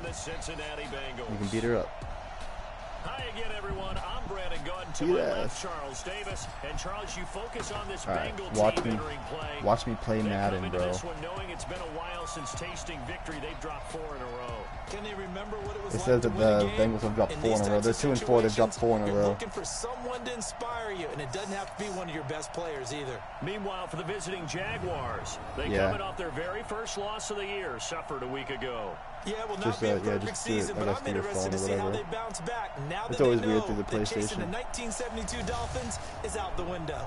the Cincinnati Bengals. You can beat her up. Hi again, everyone. I'm Brandon Gunn. To my left, Charles Davis. And Charles, you focus on this Bengal team entering play. Watch me play Madden, bro. This one knowing it's been a while since tasting victory. They've dropped 4 in a row. Can they remember what it was it like says to that win the a game? Bengals have dropped 4 in a row. They're 2 and 4. They've dropped 4 in a row. You're looking for someone to inspire you, and it doesn't have to be one of your best players either. Meanwhile, for the visiting Jaguars, they coming off their very first loss of the year, suffered a week ago. Yeah, well, not be a perfect season, but I'm interested to see how they bounce back. Now that they know that chasing the 1972 Dolphins is out the window.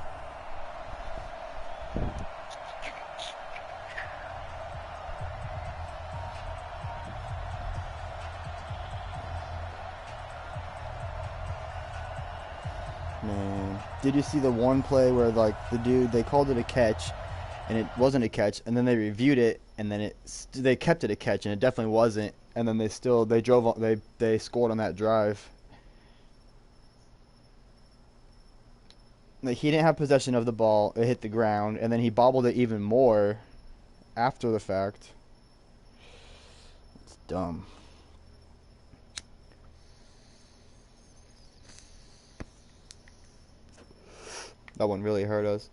Man, did you see the one play where like the dude, they called it a catch and it wasn't a catch, and then they reviewed it and then they kept it a catch and it definitely wasn't, and then they scored on that drive. Like, he didn't have possession of the ball, it hit the ground, and then he bobbled it even more after the fact. It's dumb. That one really hurt us.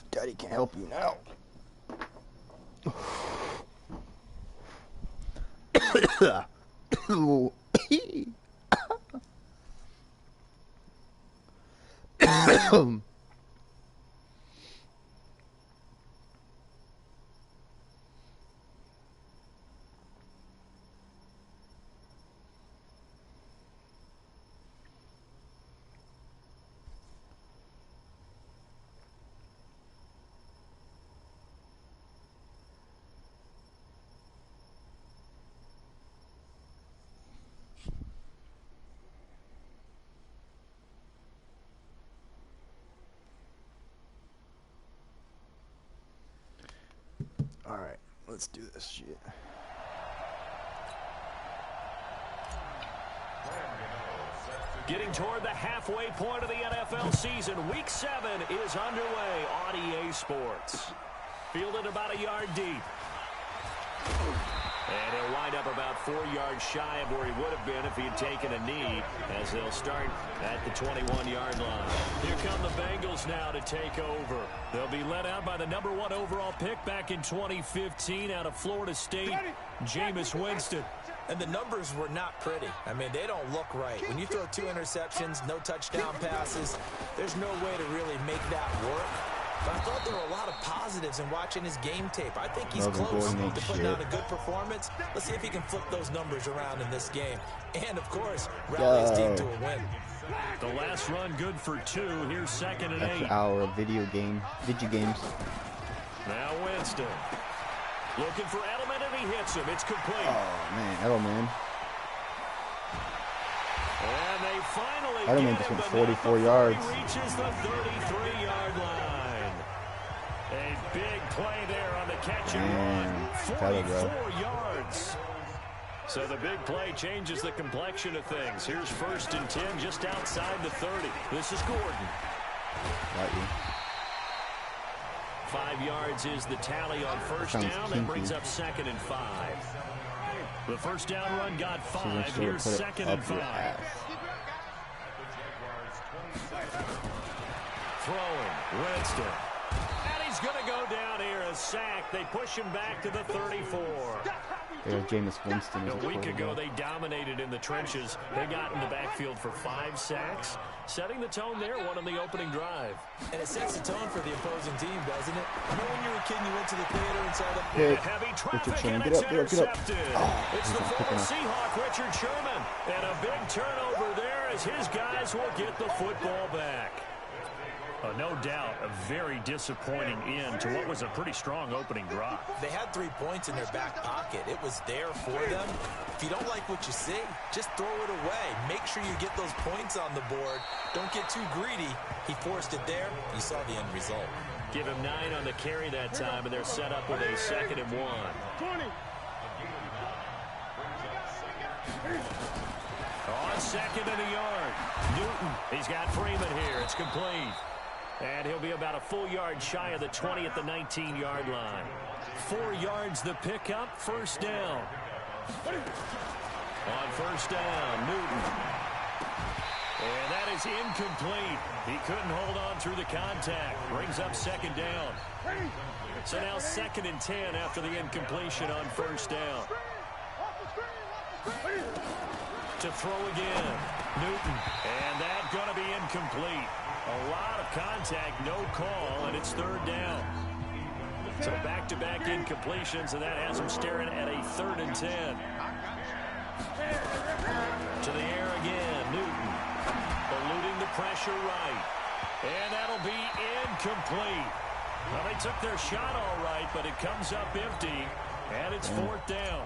Daddy can help you now. Alright, let's do this shit. Getting toward the halfway point of the NFL season, Week 7 is underway on EA Sports. Fielded about a yard deep. And he'll wind up about 4 yards shy of where he would have been if he had taken a knee, as they'll start at the 21-yard line. Here come the Bengals now to take over. They'll be led out by the #1 overall pick back in 2015 out of Florida State, Jameis Winston. And the numbers were not pretty. I mean, they don't look right. When you throw 2 interceptions, no touchdown passes, there's no way to really make that work. But I thought there were a lot of positives in watching his game tape. I think he's close to putting out a good performance. Let's see if he can flip those numbers around in this game. And, of course, rally his team to a win. The last run good for 2. Here's 2nd and 8. That's our video games. Now Winston. Looking for Edelman, and he hits him. It's complete. Oh, man, Edelman. And they finally Edelman just went 44 yards. He reaches the 33-yard line. A big play there on the catch and run. 44 yards. So the big play changes the complexion of things. Here's 1st and 10 just outside the 30. This is Gordon. Got you. 5 yards is the tally on 1st down. That brings up 2nd and 5. The first down run got 5. Here's 2nd and 5. Throwing, Winston. And he's going to go down here a sack. They push him back to the 34. Jameis Winston. A week ago, they dominated in the trenches. They got in the backfield for 5 sacks, setting the tone there, one on the opening drive. And it sets the tone for the opposing team, doesn't it? You know when you were a kid, you went to the theater and saw the heavy traffic, and it's intercepted. It's the former Seahawk, Richard Sherman. And a big turnover there as his guys will get the football back. No doubt a very disappointing end to what was a pretty strong opening drive. They had 3 points in their back pocket. It was there for them. If you don't like what you see, just throw it away. Make sure you get those points on the board. Don't get too greedy. He forced it there. You saw the end result. Give him 9 on the carry that time, and they're set up with a 2nd and 1. 20. On 2nd and a yard. Newton, he's got Freeman here. It's complete. And he'll be about a full yard shy of the 20 at the 19-yard line. 4 yards the pickup, first down. On first down, Newton. And that is incomplete. He couldn't hold on through the contact. Brings up 2nd down. So now 2nd and 10 after the incompletion on first down. To throw again, Newton. And that's going to be incomplete. A lot of contact, no call, and it's 3rd down. So back-to-back incompletions, and that has him staring at a 3rd and 10. To the air again, Newton. Eluding the pressure right. And that'll be incomplete. Well, they took their shot all right, but it comes up empty, and it's 4th down.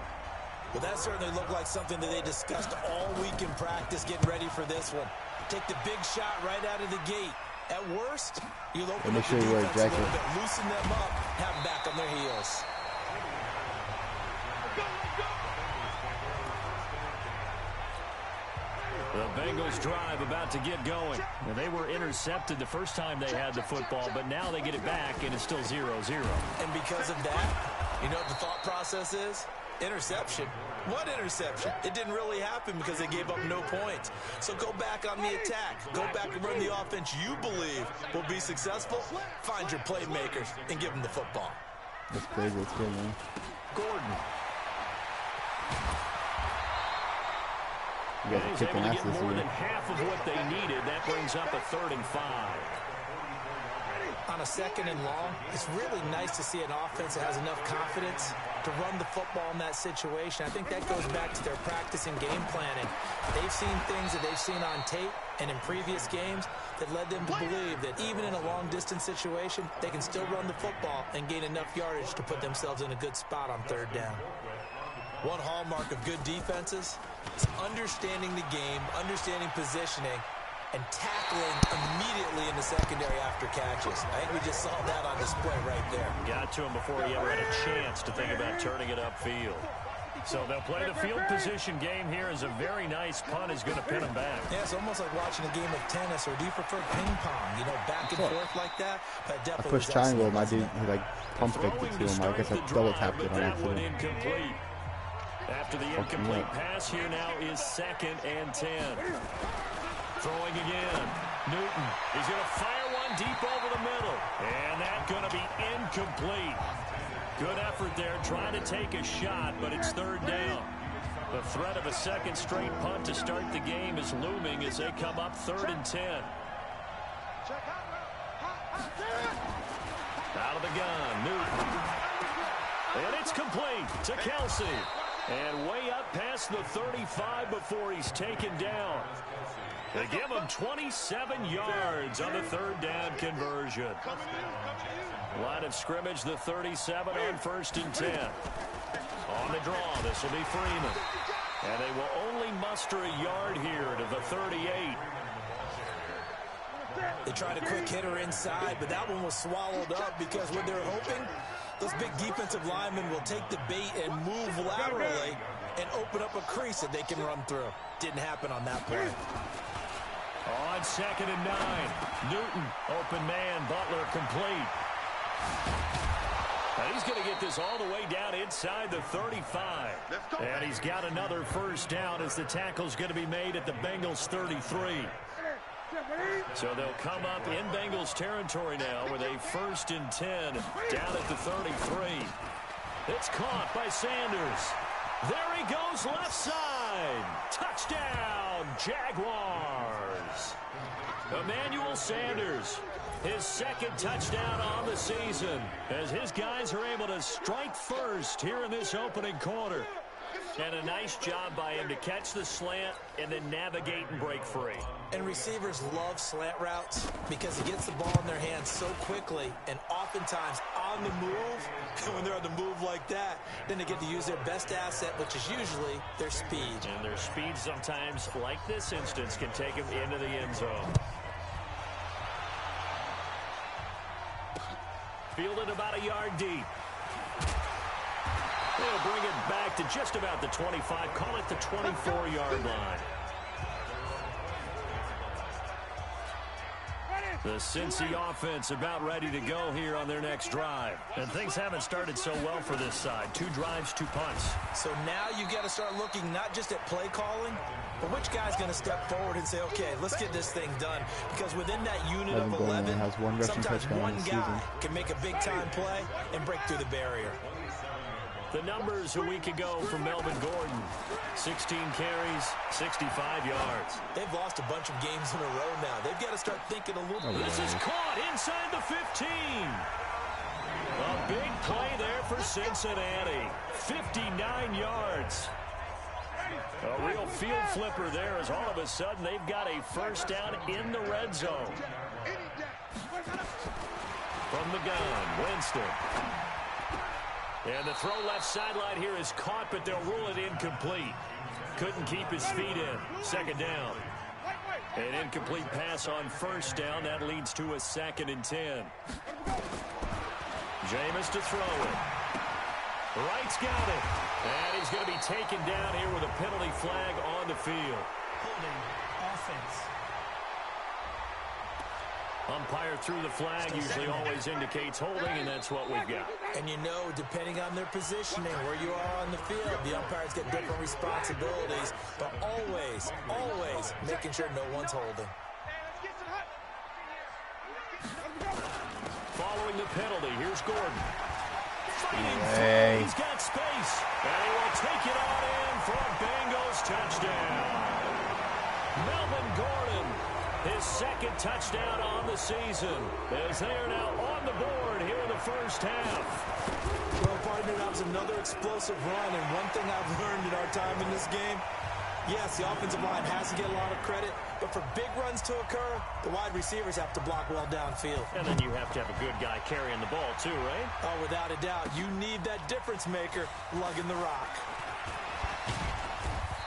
Well, that certainly looked like something that they discussed all week in practice, getting ready for this one. Take the big shot right out of the gate. At worst, you'll open up the defense a little bit, loosen them up, have them back on their heels. The Bengals drive about to get going. And they were intercepted the first time they had the football, but now they get it back, and it's still 0-0. And because of that, you know what the thought process is? Interception. What interception? It didn't really happen because they gave up no points. So go back on the attack. Go back and run the offense you believe will be successful. Find your playmakers and give them the football. That's crazy. That's good, man. Gordon. You guys are He's able kicking to ass get this more year. than half of what they needed. That brings up a 3rd and 5. On a 2nd and long, it's really nice to see an offense that has enough confidence to run the football in that situation. I think that goes back to their practice and game planning. They've seen things that they've seen on tape and in previous games that led them to believe that even in a long-distance situation, they can still run the football and gain enough yardage to put themselves in a good spot on 3rd down. One hallmark of good defenses is understanding the game, understanding positioning, and tackling immediately in the secondary after catches. I think we just saw that on display right there. Got to him before he ever had a chance to think about turning it upfield. So they'll play the field position game here as a very nice punt is going to pin him back. Yeah, it's almost like watching a game of tennis, or do you prefer ping pong? You know, back and forth like that? But I pushed triangle, my dude, he like pump faked it to him. I guess I double tapped it on accident. Incomplete. After the incomplete pass, here now is 2nd and 10. Throwing again. Newton. He's going to fire one deep over the middle. And that's going to be incomplete. Good effort there trying to take a shot, but it's 3rd down. The threat of a 2nd straight punt to start the game is looming as they come up 3rd and 10. Out of the gun, Newton. And it's complete to Kelsey. And way up past the 35 before he's taken down. They give him 27 yards on the 3rd down conversion. Line of scrimmage, the 37 on 1st and 10. On the draw, this will be Freeman. And they will only muster a yard here to the 38. They tried a quick hitter inside, but that one was swallowed up because what they're hoping, those big defensive linemen will take the bait and move laterally and open up a crease that they can run through. Didn't happen on that play. On 2nd and 9, Newton, open man, Butler complete. And he's going to get this all the way down inside the 35. And he's got another first down as the tackle's going to be made at the Bengals 33. So they'll come up in Bengals territory now with a 1st and 10 down at the 33. It's caught by Sanders. There he goes left side. Touchdown, Jaguars. Emmanuel Sanders, his 2nd touchdown on the season, as his guys are able to strike first here in this opening quarter. And a nice job by him to catch the slant and then navigate and break free. And receivers love slant routes because it gets the ball in their hands so quickly and oftentimes on the move. And when they're on the move like that, then they get to use their best asset, which is usually their speed. And their speed sometimes, like this instance, can take them into the end zone. Fielded about a yard deep. They'll bring it back to just about the 25. Call it the 24-yard line. The Cincy offense about ready to go here on their next drive. And things haven't started so well for this side. 2 drives, 2 punts. So now you got to start looking not just at play calling, but which guy's going to step forward and say, okay, let's get this thing done. Because within that unit of 11, sometimes one guy can make a big-time play and break through the barrier. The numbers a week ago from Melvin Gordon. 16 carries, 65 yards. They've lost a bunch of games in a row now. They've got to start thinking a little bit. This is caught inside the 15. A big play there for Cincinnati. 59 yards. A real field flipper there as all of a sudden they've got a 1st down in the red zone. From the gun, Winston. And the throw left sideline here is caught, but they'll rule it incomplete. Couldn't keep his feet in. 2nd down. An incomplete pass on 1st down. That leads to a 2nd and 10. Jameis to throw it. Wright's got it. And he's going to be taken down here with a penalty flag on the field. Holding offense. Umpire threw the flag, usually always indicates holding, and that's what we've got. And you know, depending on their positioning, where you are on the field, the umpires get different responsibilities, but always, always making sure no one's holding. Following the penalty, here's Gordon. Hey. He's got space, and he will take it on in for a Bengals touchdown. Melvin Gordon, his 2nd touchdown on the season, as they are now on the board here in the 1st half. Well, partner, that was another explosive run, and one thing I've learned in our time in this game, yes, the offensive line has to get a lot of credit, but for big runs to occur, the wide receivers have to block well downfield. And then you have to have a good guy carrying the ball too, right? Oh, without a doubt. You need that difference maker lugging the rock.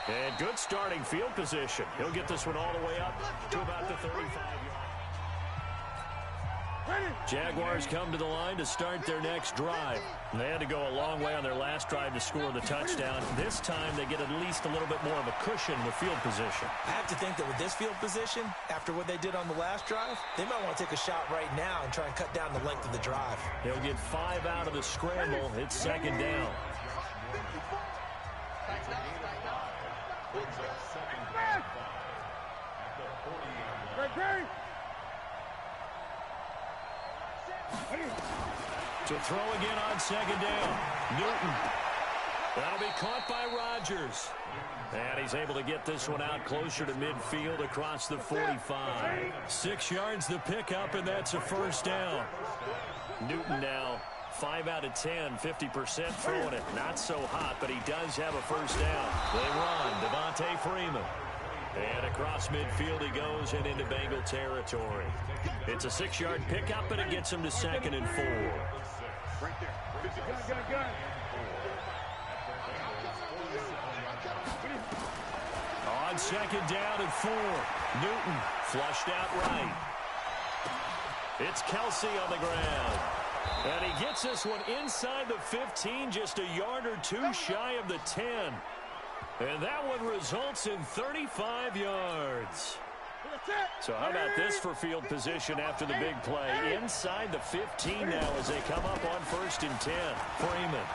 And good starting field position. He'll get this one all the way up to about the 35-yard. Jaguars come to the line to start their next drive. They had to go a long way on their last drive to score the touchdown. This time they get at least a little bit more of a cushion with field position. I have to think that with this field position, after what they did on the last drive, they might want to take a shot right now and try and cut down the length of the drive. He'll get 5 out of the scramble. It's 2nd down. To throw again on 2nd down. Newton. That'll be caught by Rodgers. And he's able to get this one out closer to midfield across the 45. 6 yards the pickup, and that's a 1st down. Newton now 5 out of 10, 50% throwing it. Not so hot, but he does have a 1st down. They run. Devontae Freeman. And across midfield he goes and into Bengal territory. It's a 6-yard pickup, and it gets him to 2nd and 4. On 2nd down and 4. Newton flushed out right. It's Kelsey on the ground. And he gets this one inside the 15, just a yard or 2 shy of the 10. And that one results in 35 yards. So how about this for field position after the big play? Inside the 15 now as they come up on 1st and 10. Freeman.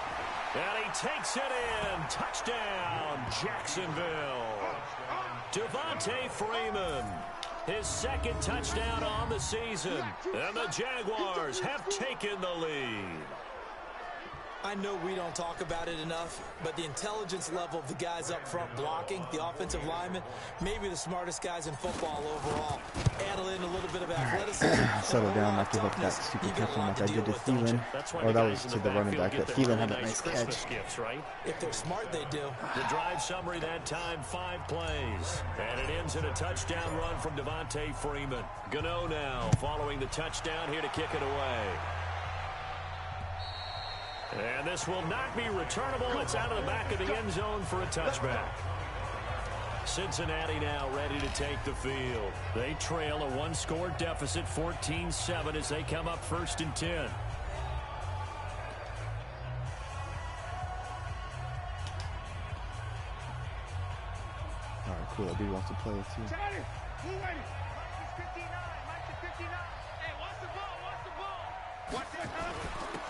And he takes it in. Touchdown, Jacksonville. Devontae Freeman. His second touchdown on the season. And the Jaguars have taken the lead. I know we don't talk about it enough, but the intelligence level of the guys up front blocking, the offensive linemen, maybe the smartest guys in football overall. Add in a little bit of athleticism. Settle down, not give up that stupid catch like I did to Thielen. Or that was to the running back, but Thielen had that nice catch. Gifts, right? If they're smart, they do. The drive summary that time, 5 plays. And it ends in a touchdown run from Devontae Freeman. Gano now following the touchdown here to kick it away. And this will not be returnable. It's out of the back of the end zone for a touchback. Cincinnati now ready to take the field. They trail a 1-score deficit, 14-7, as they come up 1st and 10. All right, cool. That dude wants to play it too.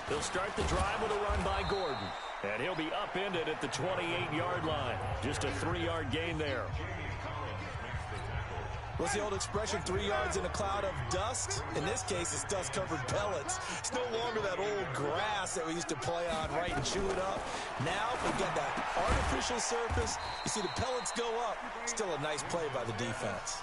They'll start the drive with a run by Gordon. And he'll be upended at the 28-yard line. Just a 3-yard gain there. What's the old expression, 3 yards in a cloud of dust? In this case, it's dust-covered pellets. It's no longer that old grass that we used to play on, right, and chew it up. Now, we've got that artificial surface. You see the pellets go up. Still a nice play by the defense.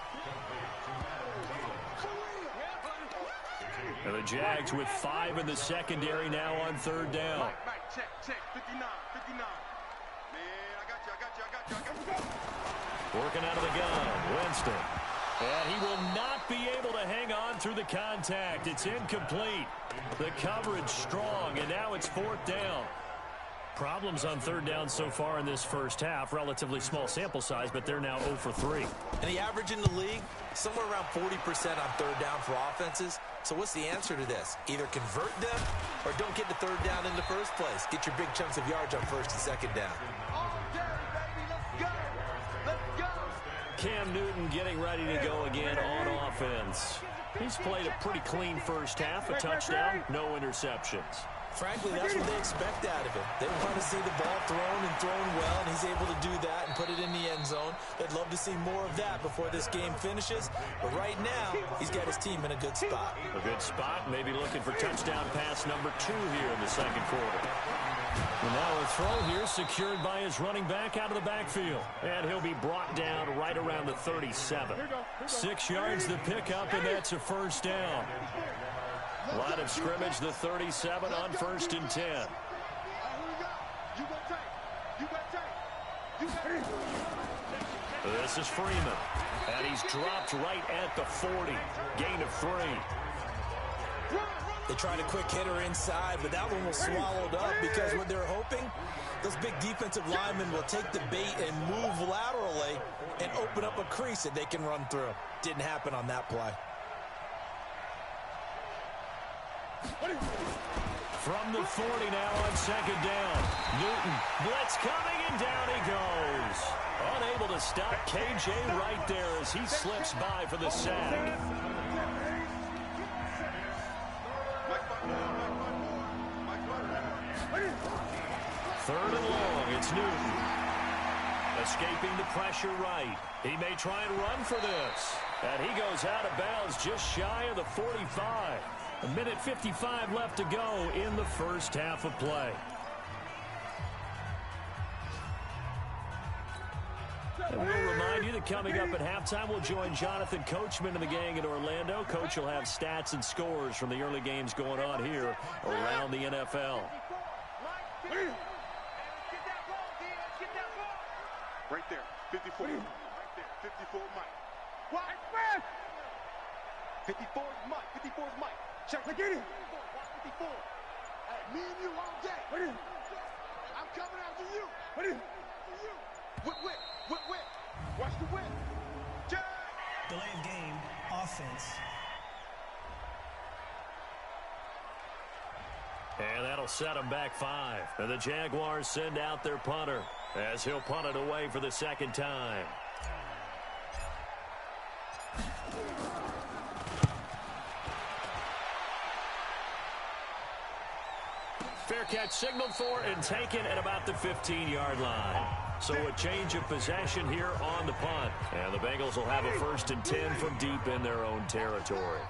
And the Jags with 5 in the secondary now on 3rd down. Check, 59. Man, I got you. Working out of the gun, Winston. And he will not be able to hang on through the contact. It's incomplete. The coverage strong, and now it's 4th down. Problems on 3rd down so far in this first half. Relatively small sample size, but they're now 0 for 3. And the average in the league, somewhere around 40% on 3rd down for offenses. So what's the answer to this? Either convert them or don't get to 3rd down in the first place. Get your big chunks of yards on 1st and 2nd down. Cam Newton getting ready to go again on offense. He's played a pretty clean first half, a touchdown, no interceptions. Frankly, that's what they expect out of him. They want to see the ball thrown and thrown well, and he's able to do that and put it in the end zone. They'd love to see more of that before this game finishes. But right now, he's got his team in a good spot. A good spot, maybe looking for touchdown pass number 2 here in the 2nd quarter. And now a throw here secured by his running back out of the backfield. And he'll be brought down right around the 37. 6 yards the pickup, and that's a 1st down. Line of scrimmage, the 37 on 1st and 10. This is Freeman. And he's dropped right at the 40. Gain of 3. They tried a quick hitter inside, but that one was swallowed up because what they're hoping, those big defensive linemen will take the bait and move laterally and open up a crease that they can run through. Didn't happen on that play. From the 40 now on 2nd down. Newton, blitz coming, and down he goes. Unable to stop KJ right there as he slips by for the sack. 3rd and long, it's Newton. Escaping the pressure right. He may try and run for this. And he goes out of bounds just shy of the 45. 1:55 left to go in the first half of play. And we'll remind you that coming up at halftime, we'll join Jonathan Coachman and the gang in Orlando. Coach will have stats and scores from the early games going on here around the NFL. Right there, 54. Right there, 54 Mike. What? 54 is Mike. 54 is Mike. Check. Get it. 54. Hey, me and you all day. I'm coming after you. For you. Whip. Watch the whip. Jack. Delay of game, offense. And that'll set them back 5. And the Jaguars send out their punter as he'll punt it away for the 2nd time. Fair catch signaled for and taken at about the 15-yard line. So a change of possession here on the punt. And the Bengals will have a 1st and 10 from deep in their own territory.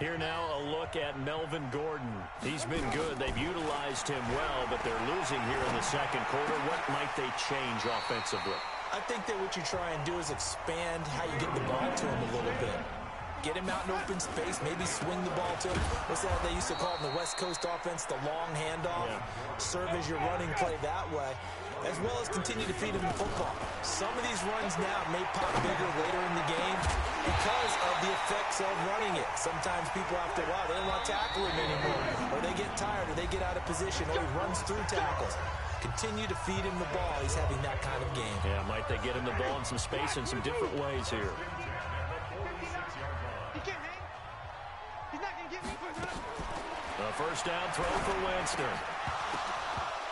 Here now a look at Melvin Gordon. He's been good. They've utilized him well, but they're losing here in the second quarter. What might they change offensively? I think that what you try and do is expand how you get the ball to him a little bit. Get him out in open space, maybe swing the ball to him. What's that they used to call in the West Coast offense, the long handoff? Yeah. Serve as your running play that way, as well as continue to feed him the football. Some of these runs now may pop bigger later in the game because of the effects of running it. Sometimes people, after a while, they don't want to tackle him anymore, or they get tired, or they get out of position, or he runs through tackles. Continue to feed him the ball. He's having that kind of game. Yeah, might they get him the ball in some space in some different ways here. A first down throw for Winston.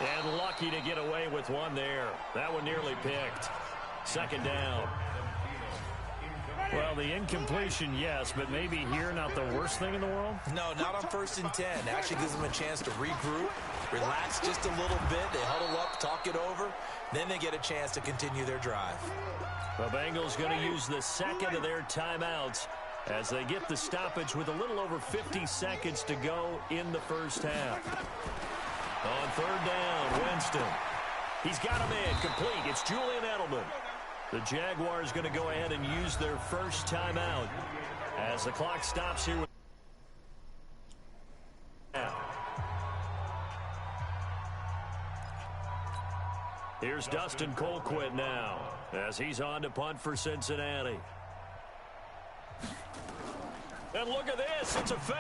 And lucky to get away with one there. That one nearly picked. Second down. Well, the incompletion, yes, but maybe here not the worst thing in the world? No, not on 1st and 10. Actually gives them a chance to regroup, relax just a little bit. They huddle up, talk it over. Then they get a chance to continue their drive. The Bengals going to use the second of their timeouts as they get the stoppage with a little over 50 seconds to go in the first half. On 3rd down, Winston. He's got him in, complete. It's Julian Edelman. The Jaguars going to go ahead and use their first timeout as the clock stops here. Here's Dustin Colquitt now as he's on to punt for Cincinnati. And look at this. It's a fake.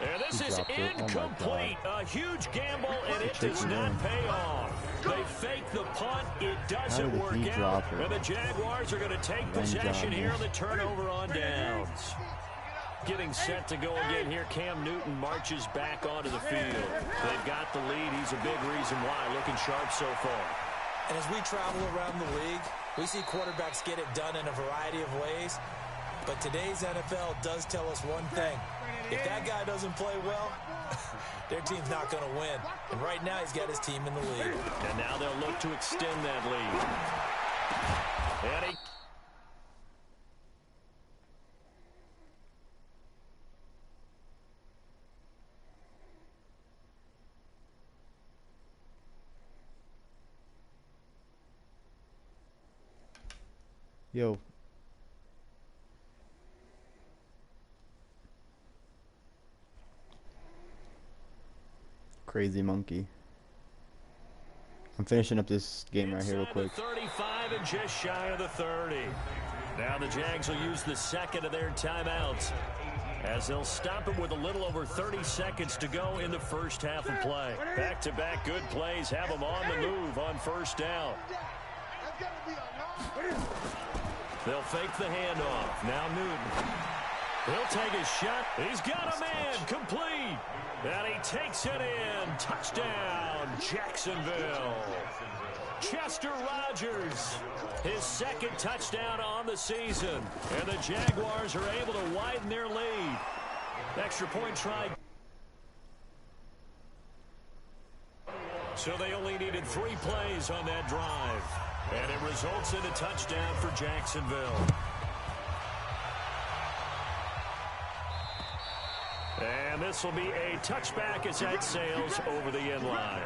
And this is incomplete. A huge gamble, and it does not pay off. They fake the punt. It doesn't work out. And the Jaguars are going to take possession here on the turnover on downs. Getting set to go again here. Cam Newton marches back onto the field. They've got the lead. He's a big reason why. Looking sharp so far. And as we travel around the league, we see quarterbacks get it done in a variety of ways. But today's NFL does tell us one thing. If that guy doesn't play well, their team's not going to win. And right now, he's got his team in the lead. And now they'll look to extend that lead. And he... Yo. Crazy monkey. I'm finishing up this game right here real quick. 35 and just shy of the 30. Now the Jags will use the second of their timeouts as they'll stop him with a little over 30 seconds to go in the first half of play. Back-to-back good plays have them on the move on first down. They'll fake the handoff. Now Newton. He'll take a shot. He's got a man complete. And he takes it in. Touchdown, Jacksonville. Chester Rogers, his second touchdown on the season. And the Jaguars are able to widen their lead. Extra point tried. So they only needed 3 plays on that drive. And it results in a touchdown for Jacksonville. And this will be a touchback as that sails over the end line.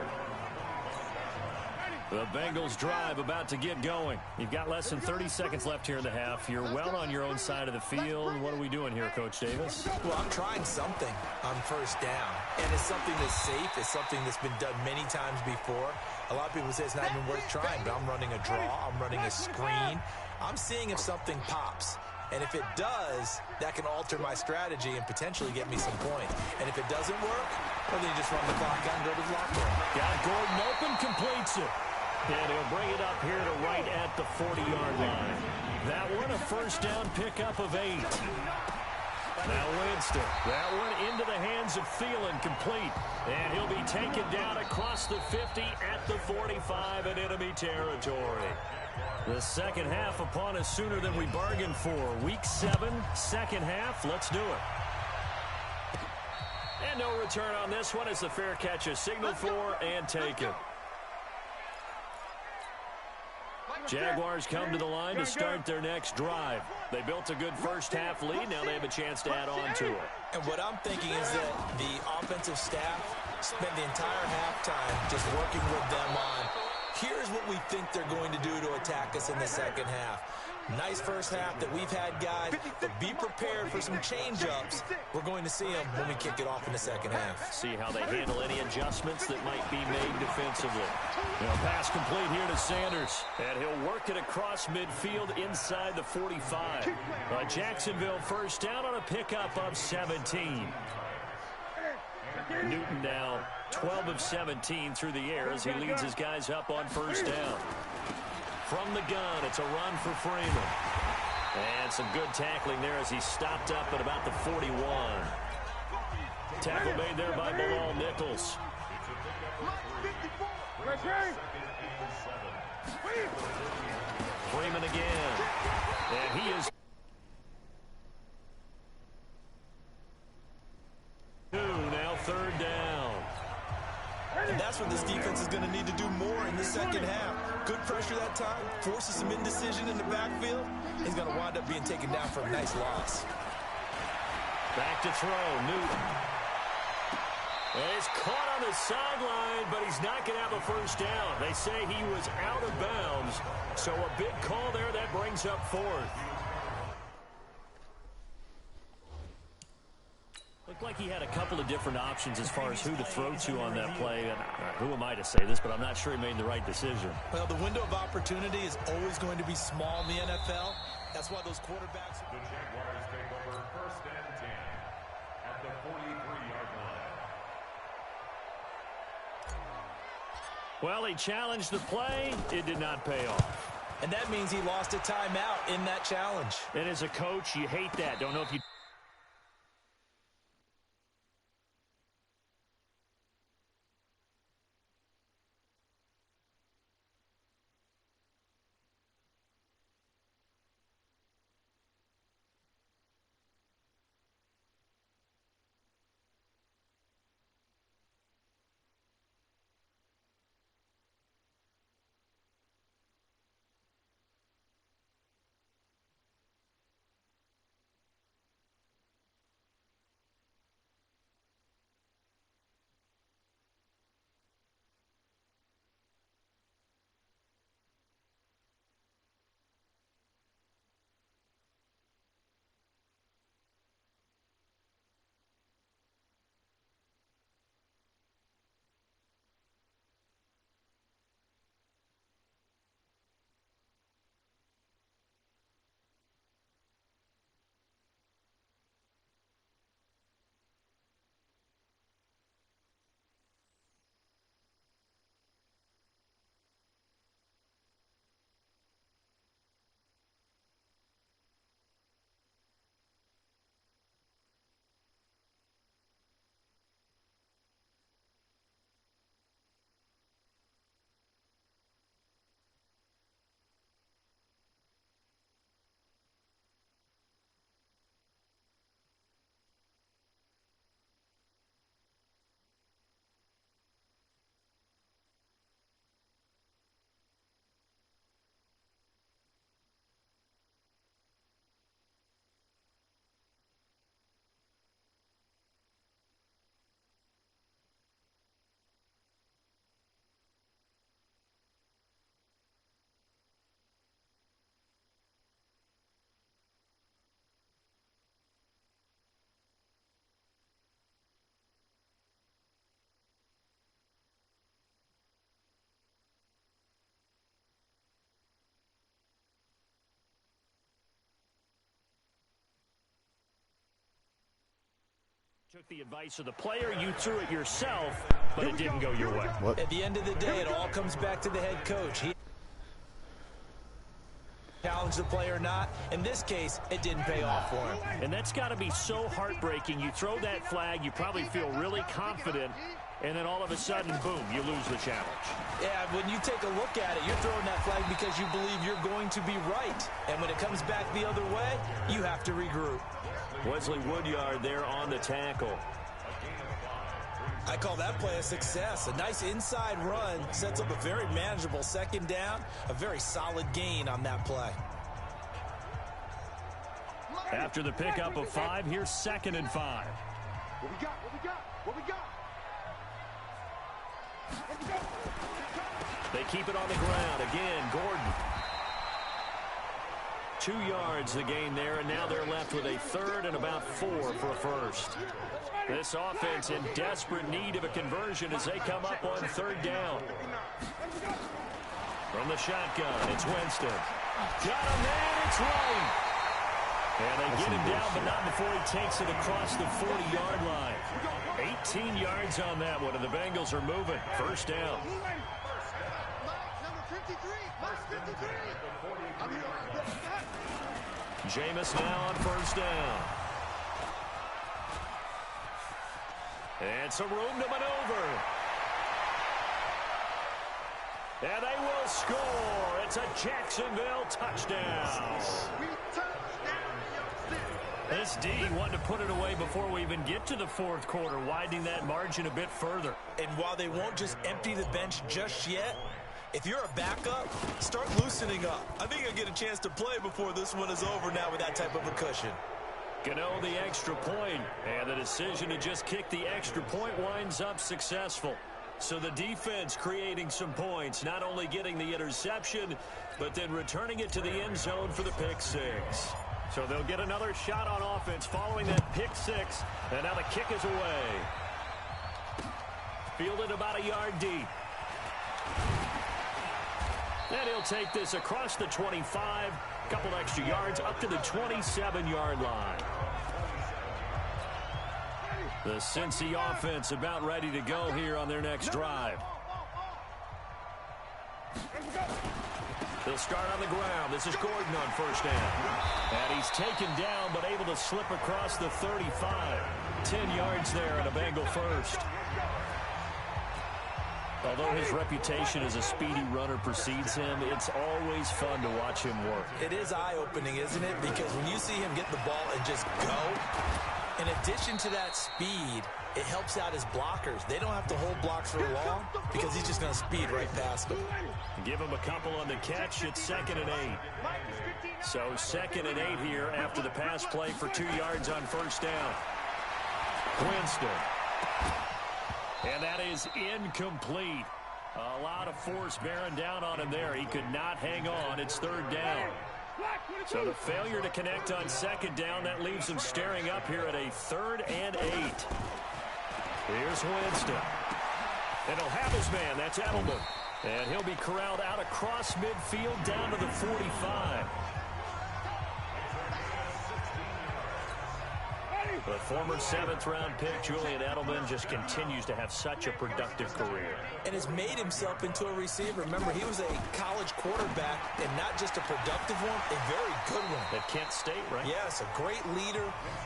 The Bengals drive about to get going. You've got less than 30 seconds left here in the half. You're well on your own side of the field. What are we doing here, Coach Davis? Well, I'm trying something on first down. And it's something that's safe. It's something that's been done many times before. A lot of people say it's not even worth trying, but I'm running a draw. I'm running a screen. I'm seeing if something pops. And if it does, that can alter my strategy and potentially get me some points. And if it doesn't work, well, then you just run the clock out and go to the locker room. Got Gordon open, completes it. And he'll bring it up here to right at the 40-yard line. That one, a first down pickup of 8. Now Winston. That one into the hands of Thielen, complete. And he'll be taken down across the 50 at the 45 in enemy territory. The second half upon us sooner than we bargained for. Week 7, second half. Let's do it. And no return on this one as the fair catch is signaled for and taken. Jaguars come to the line to start their next drive. They built a good first-half lead. Now they have a chance to add on to it. And what I'm thinking is that the offensive staff spent the entire halftime just working with them on, here's what we think they're going to do to attack us in the second half. Nice first half that we've had, guys, but be prepared for some change-ups. We're going to see them when we kick it off in the second half. See how they handle any adjustments that might be made defensively. Pass complete here to Sanders, and he'll work it across midfield inside the 45. Jacksonville first down on a pickup of 17. Newton now 12 of 17 through the air as he leads his guys up on first down. From the gun, it's a run for Freeman. And some good tackling there as he stopped up at about the 41. Tackle made there by Bilal Nichols. Freeman again. And he is now third down. And that's what this defense is going to need to do more in the second half. Good pressure that time, forces some indecision in the backfield. He's going to wind up being taken down for a nice loss. Back to throw, Newton. He's caught on the sideline, but he's not going to have a first down. They say he was out of bounds, so a big call there that brings up fourth. Looked like he had a couple of different options as far as who to throw to on that play. And who am I to say this, but I'm not sure he made the right decision. Well, the window of opportunity is always going to be small in the NFL. That's why those quarterbacks... The Jaguars take over first and 10 at the 43-yard line. Well, he challenged the play. It did not pay off. And that means he lost a timeout in that challenge. And as a coach, you hate that. Don't know if you... Took the advice of the player, you threw it yourself, but it didn't go your way. What? At the end of the day, it all comes back to the head coach. He challenged the player or not. In this case, it didn't pay off for him. And that's got to be so heartbreaking. You throw that flag, you probably feel really confident, and then all of a sudden, boom, you lose the challenge. Yeah, when you take a look at it, you're throwing that flag because you believe you're going to be right. And when it comes back the other way, you have to regroup. Wesley Woodyard there on the tackle. I call that play a success. A nice inside run sets up a very manageable second down, a very solid gain on that play. After the pickup of 5, here's 2nd and 5. What we got? What we got? What we got? What we got? They keep it on the ground. Again, Gordon. 2 yards the gain there, and now they're left with a 3rd and about 4 for a first. This offense in desperate need of a conversion as they come up on 3rd down. From the shotgun, it's Winston. Got him, man, it's right. And they get him down, but not before he takes it across the 40-yard line. 18 yards on that one, and the Bengals are moving. First down. Jameis now on first down. And some room to maneuver. And they will score. It's a Jacksonville touchdown. This D wanted to put it away before we even get to the 4th quarter, widening that margin a bit further. And while they won't just empty the bench just yet, if you're a backup, start loosening up. I think you'll get a chance to play before this one is over now with that type of a cushion. Gano the extra point, and the decision to just kick the extra point winds up successful. So the defense creating some points, not only getting the interception, but then returning it to the end zone for the pick 6. So they'll get another shot on offense following that pick 6, and now the kick is away. Fielded about a yard deep. And he'll take this across the 25, a couple extra yards up to the 27-yard line. The Cincy offense about ready to go here on their next drive. They'll start on the ground. This is Gordon on first down. And he's taken down, but able to slip across the 35. 10 yards there and a Bengal first. Although his reputation as a speedy runner precedes him, it's always fun to watch him work. It is eye-opening, isn't it? Because when you see him get the ball and just go, in addition to that speed, it helps out his blockers. They don't have to hold blocks for long because he's just going to speed right past them. Give him a couple on the catch. It's 2nd and 8. So 2nd and 8 here after the pass play for 2 yards on first down. Winston. And that is incomplete. A lot of force bearing down on him there. He could not hang on. It's 3rd down. So the failure to connect on 2nd down, that leaves him staring up here at a 3rd and 8. Here's Winston. And he'll have his man. That's Edelman. And he'll be corralled out across midfield down to the 45. The former 7th-round pick, Julian Edelman, just continues to have such a productive career. And has made himself into a receiver. Remember, he was a college quarterback, and not just a productive one, a very good one. At Kent State, right? Yes, a great leader,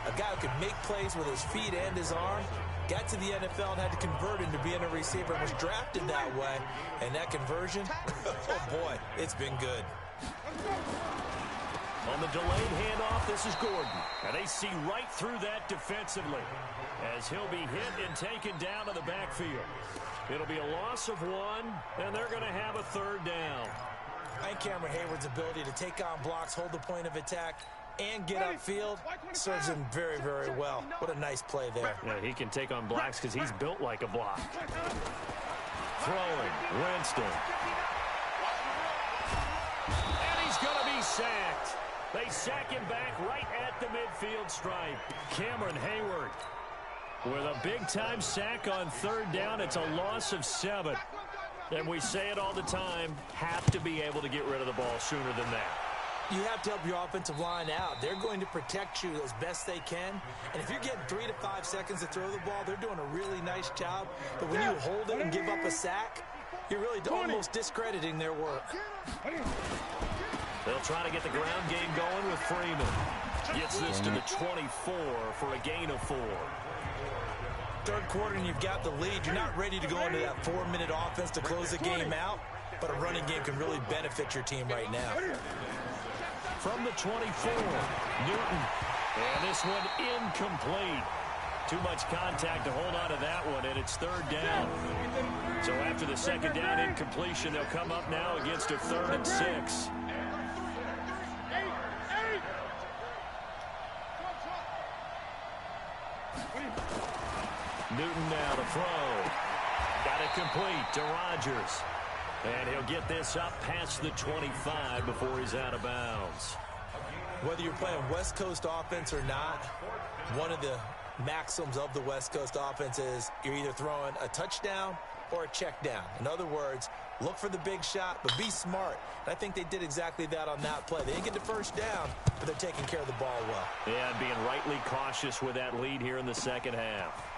a guy who could make plays with his feet and his arm. Got to the NFL and had to convert into being a receiver and was drafted that way. And that conversion, oh boy, it's been good. On the delayed handoff, this is Gordon. And they see right through that defensively as he'll be hit and taken down to the backfield. It'll be a loss of 1, and they're going to have a 3rd down. And Cameron Hayward's ability to take on blocks, hold the point of attack, and get upfield serves him very, very well. What a nice play there. Yeah, he can take on blocks because he's built like a block. Throwing, Winston. And he's going to be sacked. They sack him back right at the midfield stripe. Cameron Hayward with a big-time sack on 3rd down. It's a loss of 7. And we say it all the time, have to be able to get rid of the ball sooner than that. You have to help your offensive line out. They're going to protect you as best they can. And if you're getting 3 to 5 seconds to throw the ball, they're doing a really nice job. But when you hold it and give up a sack, you're really almost discrediting their work. They'll try to get the ground game going with Freeman. Gets this to the 24 for a gain of 4. 3rd quarter and you've got the lead. You're not ready to go into that 4-minute offense to close the game out, but a running game can really benefit your team right now. From the 24, Newton. And this one incomplete. Too much contact to hold on to that one, and it's 3rd down. So after the 2nd down incompletion, they'll come up now against a 3rd and 6. Newton now to throw. Got it complete to Rodgers. And he'll get this up past the 25 before he's out of bounds. Whether you're playing West Coast offense or not, one of the maxims of the West Coast offense is you're either throwing a touchdown or a check down. In other words, look for the big shot, but be smart. And I think they did exactly that on that play. They didn't get the 1st down, but they're taking care of the ball well. Yeah, and being rightly cautious with that lead here in the 2nd half.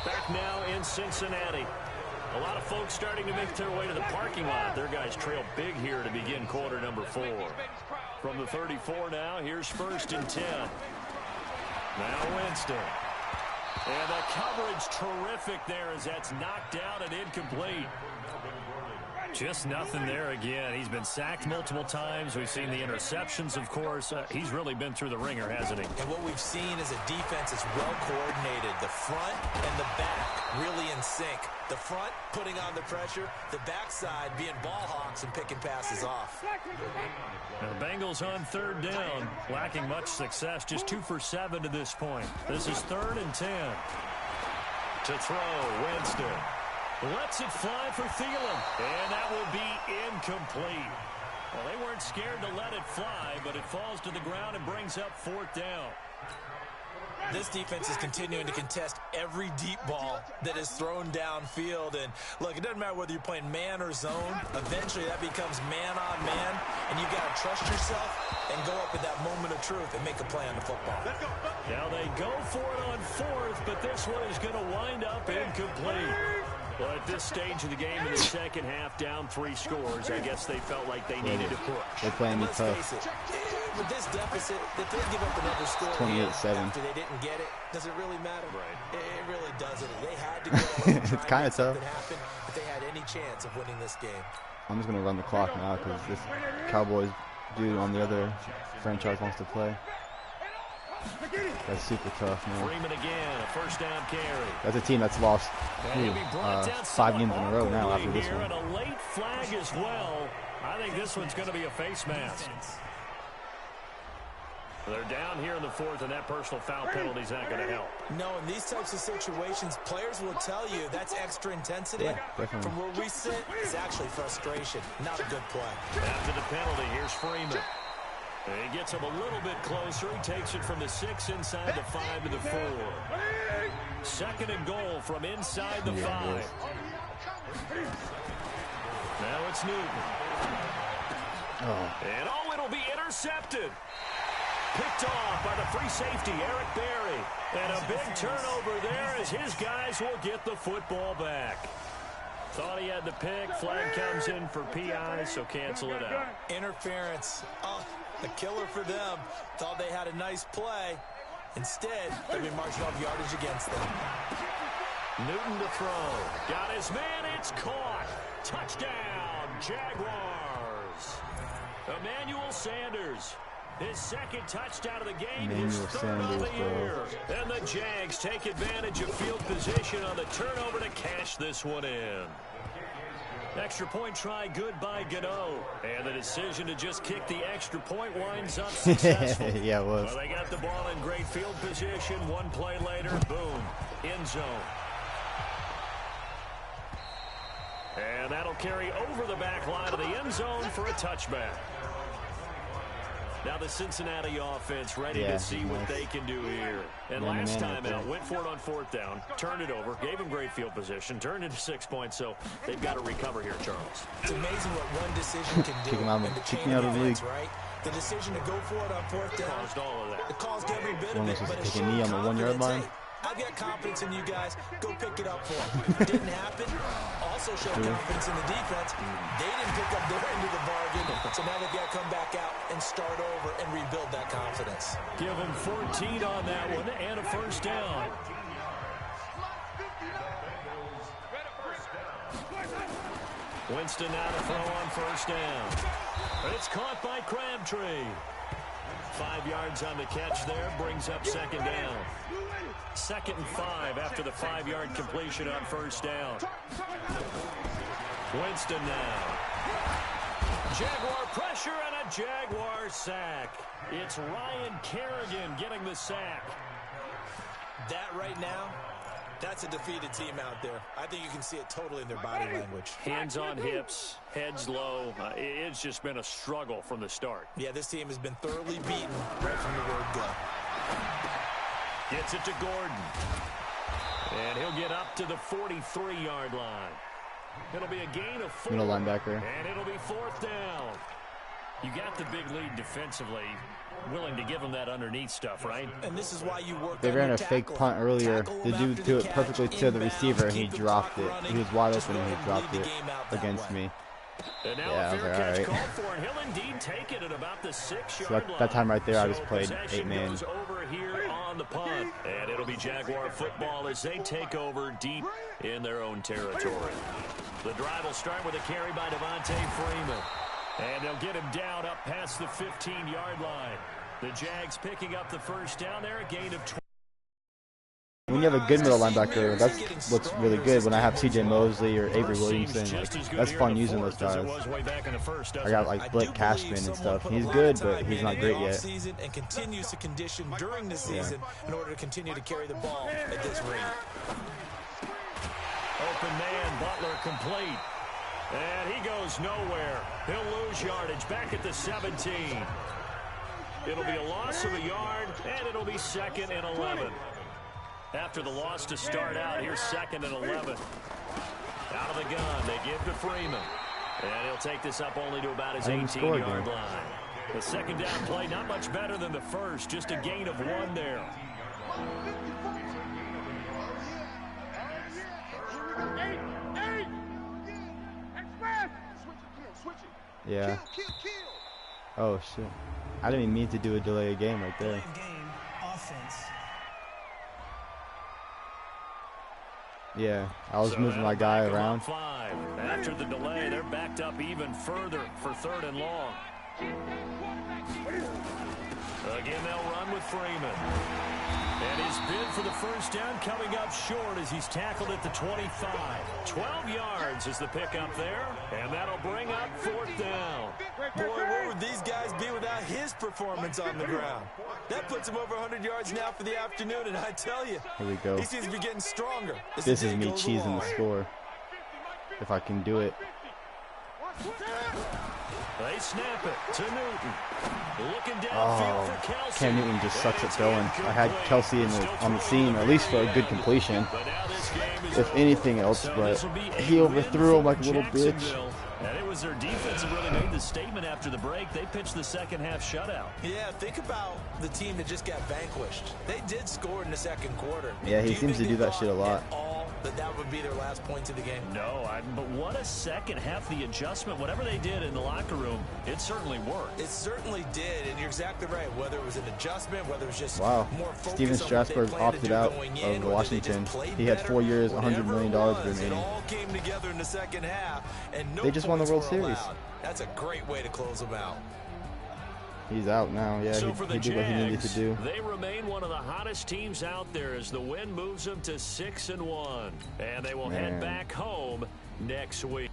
Back now in Cincinnati. A lot of folks starting to make their way to the parking lot. Their guys trail big here to begin quarter number 4. From the 34 now, here's 1st and 10. Now Winston. And the coverage terrific there as that's knocked out and incomplete. Just nothing there again. He's been sacked multiple times. We've seen the interceptions, of course. He's really been through the ringer, hasn't he? And what we've seen is a defense that's well coordinated. The front and the back really in sync. The front putting on the pressure. The backside being ball hawks and picking passes off. Now the Bengals on 3rd down. Lacking much success. Just 2 for 7 to this point. This is 3rd and 10. To throw, Winston. Lets it fly for Thielen. And that will be incomplete. Well, they weren't scared to let it fly, but it falls to the ground and brings up 4th down. This defense is continuing to contest every deep ball that is thrown downfield. And, look, it doesn't matter whether you're playing man or zone. Eventually, that becomes man on man, and you've got to trust yourself and go up at that moment of truth and make a play on the football. Now they go for it on 4th, but this one is going to wind up incomplete. Well, at this stage of the game in the 2nd half, down 3 scores, I guess they felt like they needed to push. They're playing me tough. Face it, with this deficit, that they give up another score 28-7. after they didn't get it, does it really matter? Right. It really doesn't. They had to go. It's kind of tough. Happen if they had any chance of winning this game. I'm just going to run the clock now because this Cowboys dude on the other franchise wants to play. That's super tough, man. Freeman again, a 1st down carry. That's a team that's lost 5 games in a row now after this one. And a late flag as well. I think this one's going to be a face mask. They're down here in the 4th, and that personal foul penalty is not going to help. No, in these types of situations, players will tell you that's extra intensity. Yeah, definitely. From where we sit, it's actually frustration, not a good play. After the penalty, here's Freeman. And he gets him a little bit closer. He takes it from the 6 inside the 5 to the 4. 2nd and goal from inside the 5. Now it's Newton. And it'll be intercepted. Picked off by the free safety, Eric Berry. And a big turnover there as his guys will get the football back. Thought he had the pick. Flag comes in for PI, so cancel it out. Interference. Oh, a killer for them. Thought they had a nice play. Instead, they've been marching off yardage against them. Newton to throw. Got his man. It's caught. Touchdown, Jaguars. Emmanuel Sanders. His 2nd touchdown of the game, his 3rd of the year. And the Jags take advantage of field position on the turnover to cash this one in. Extra point try good by Gano. And the decision to just kick the extra point winds up successful. Yeah, it was. Well, they got the ball in great field position. One play later, boom, end zone. And that'll carry over the back line of the end zone for a touchback. Now the Cincinnati offense ready to see what they can do here. And last time out, went for it on 4th down, turned it over, gave him great field position, turned into 6 points, so they've got to recover here, Charles. It's amazing what one decision can do. Kick me out of the league. Right? The decision to go for it on 4th down. Caused all of that. It caused every bit of it, but it take a knee on the 1 yard line. I've got confidence in you guys. Go pick it up for them. Didn't happen. Also showed confidence in the defense. They didn't pick up their end of the bargain. So now they've got to come back out and start over and rebuild that confidence. Give them 14 on that one and a 1st down. Winston now to throw on first down. It's caught by Crabtree. 5 yards on the catch there, brings up second down. 2nd and 5 after the 5-yard completion on first down. Winston now. Jaguar pressure and a Jaguar sack. It's Ryan Kerrigan getting the sack. That right now, that's a defeated team out there. I think you can see it totally in their body language. Hands on hips, heads low. It's just been a struggle from the start. Yeah, this team has been thoroughly beaten right from the word go. Gets it to Gordon. And he'll get up to the 43-yard line. It'll be a gain of 4. Middle linebacker. And it'll be 4th down. You got the big lead defensively. Willing to give him that underneath stuff, right? And this is why you work. They ran a fake punt earlier. The dude threw it perfectly to the receiver, and he dropped it. He was wide open, and he dropped it against me. And now Yeah, I was like, all right. called for, and he'll indeed take it at about the 6-yard So line. that time right there, I just So played possession 8-man. goes over here on the punt, and it'll be Jaguar football as they take over deep in their own territory. The drive will start with a carry by Devontae Freeman. And they'll get him down up past the 15-yard line. The Jags picking up the first down there, a gain of 20. When you have a good middle linebacker, that's what's really good. When I have C.J. Mosley or Avery Williamson, like, that's fun using those guys. I got like Blake Cashman and stuff. He's good, but he's not great yet. And continues to condition during the season in order to continue to carry the ball at this rate. Open man, Butler complete. And he goes nowhere. He'll lose yardage back at the 17. It'll be a loss of a yard, and it'll be 2nd and 11. After the loss to start out, here's 2nd and 11. Out of the gun, they give to Freeman. And he'll take this up only to about his 18-yard line. The 2nd down play, not much better than the first, just a gain of 1 there. Yeah. Oh, shit. I didn't even mean to do a delay of game right there. Delay of game, offense. Yeah, I was moving my guy around. 5. After the delay, they're backed up even further for 3rd and long. Again, they'll run with Freeman. And his bid for the first down coming up short as he's tackled at the 25. 12 yards is the pickup there, and that'll bring up 4th down. Boy, where would these guys be without his performance on the ground? That puts him over 100 yards now for the afternoon, and I tell you, Here we go. he seems to be getting stronger. This is me cheesing the score. If I can do it. They snap it to Newton. Looking downfield Oh, for Kelsey. Cam Newton just sucks at throwing. I had Kelsey on the scene, at least for a good completion. But now this game is If over. anything else, So but this will be a he overthrew him like a little win for bitch. Jacksonville. And it was their defense that really made the statement after the break. They pitched the second half shutout. Yeah, think about the team that just got vanquished. They did score in the 2nd quarter. Yeah, he Do you seems think to do they that shit a thought lot. at all that would be their last points of the game? No, but what a second half. The adjustment, whatever they did in the locker room, it certainly worked. It certainly did, and you're exactly right. Whether it was an adjustment, whether it was just Wow. more focus Steven on what they Strasburg planned to opted do out going of in, or did they Washington. just play He had better? 4 years, $100 Whatever million it was, remaining. It all came together in the second half, and no They just won the points World were Series. allowed. That's a great way to close them out. He's out now. Yeah, So for the he did what he needed to Jags, do. they remain one of the hottest teams out there as the win moves them to 6-1. And they will head Man. back home next week.